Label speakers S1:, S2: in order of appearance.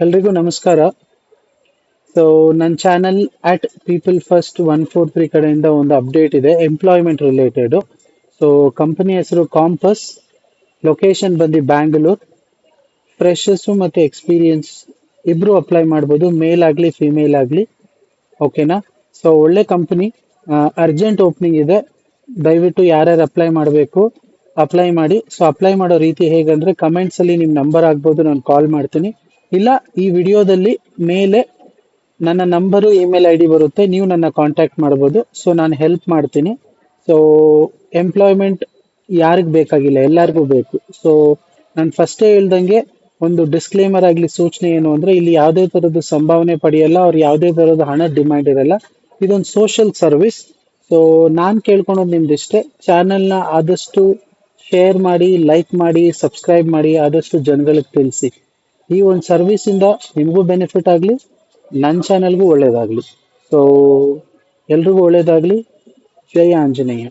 S1: ಎಲ್ರಿಗೂ ನಮಸ್ಕಾರ. ಸೊ ನನ್ನ ಚಾನಲ್ ಅಟ್ ಪೀಪಲ್ ಫಸ್ಟ್ 143 ಕಡೆಯಿಂದ ಒಂದು ಅಪ್ಡೇಟ್ ಇದೆ ಎಂಪ್ಲಾಯ್ಮೆಂಟ್ ರಿಲೇಟೆಡ್. ಸೊ ಕಂಪನಿ ಹೆಸರು ಕಾಂಪಸ್, ಲೊಕೇಶನ್ ಬಂದು ಬ್ಯಾಂಗ್ಳೂರ್. ಫ್ರೆಶರ್ಸು ಮತ್ತು ಎಕ್ಸ್ಪೀರಿಯನ್ಸ್ ಇಬ್ರು ಅಪ್ಲೈ ಮಾಡ್ಬೋದು, ಮೇಲ್ ಆಗಲಿ ಫಿಮೇಲ್ ಆಗಲಿ. ಓಕೆನಾ? ಸೊ ಒಳ್ಳೆ ಕಂಪನಿ, ಅರ್ಜೆಂಟ್ ಓಪನಿಂಗ್ ಇದೆ. ದಯವಿಟ್ಟು ಯಾರ್ಯಾರು ಅಪ್ಲೈ ಮಾಡಬೇಕು ಅಪ್ಲೈ ಮಾಡಿ. ಸೊ ಅಪ್ಲೈ ಮಾಡೋ ರೀತಿ ಹೇಗಂದ್ರೆ, ಕಮೆಂಟ್ಸ್ ಅಲ್ಲಿ ನಿಮ್ಮ ನಂಬರ್ ಆಗ್ಬೋದು, ನಾನು ಕಾಲ್ ಮಾಡ್ತೀನಿ. ಇಲ್ಲ, ಈ ವಿಡಿಯೋದಲ್ಲಿ ಮೇಲೆ ನನ್ನ ನಂಬರು ಇಮೇಲ್ ಐ ಡಿ ಬರುತ್ತೆ, ನೀವು ನನ್ನ ಕಾಂಟ್ಯಾಕ್ಟ್ ಮಾಡ್ಬೋದು. ಸೊ ನಾನು ಹೆಲ್ಪ್ ಮಾಡ್ತೀನಿ. ಸೊ ಎಂಪ್ಲಾಯ್ಮೆಂಟ್ ಯಾರಿಗೆ ಬೇಕಾಗಿಲ್ಲ, ಎಲ್ಲರಿಗೂ ಬೇಕು. ಸೊ ನಾನು ಫಸ್ಟೇ ಹೇಳ್ದಂಗೆ ಒಂದು ಡಿಸ್ಕ್ಲೇಮರ್ ಆಗಲಿ ಸೂಚನೆ ಏನು ಅಂದರೆ, ಇಲ್ಲಿ ಯಾವುದೇ ಥರದ ಸಂಭಾವನೆ ಪಡೆಯಲ್ಲ, ಅವ್ರು ಯಾವುದೇ ಥರದ ಹಣ ಡಿಮ್ಯಾಂಡ್ ಇರಲ್ಲ. ಇದೊಂದು ಸೋಷಿಯಲ್ ಸರ್ವಿಸ್. ಸೊ ನಾನು ಕೇಳ್ಕೊಳೋದು ನಿಮ್ದಿಷ್ಟೇ, ಚಾನಲ್ನ ಆದಷ್ಟು ಶೇರ್ ಮಾಡಿ, ಲೈಕ್ ಮಾಡಿ, ಸಬ್ಸ್ಕ್ರೈಬ್ ಮಾಡಿ, ಆದಷ್ಟು ಜನಗಳಿಗೆ ತಿಳಿಸಿ. ಈ ಒಂದು ಸರ್ವಿಸಿಂದ ನಿಮಗೂ ಬೆನಿಫಿಟ್ ಆಗಲಿ, ನನ್ನ ಚಾನಲ್ಗೂ ಒಳ್ಳೇದಾಗಲಿ. ಸೊ ಎಲ್ರಿಗೂ ಒಳ್ಳೇದಾಗಲಿ. ಜೈ ಆಂಜನೇಯ.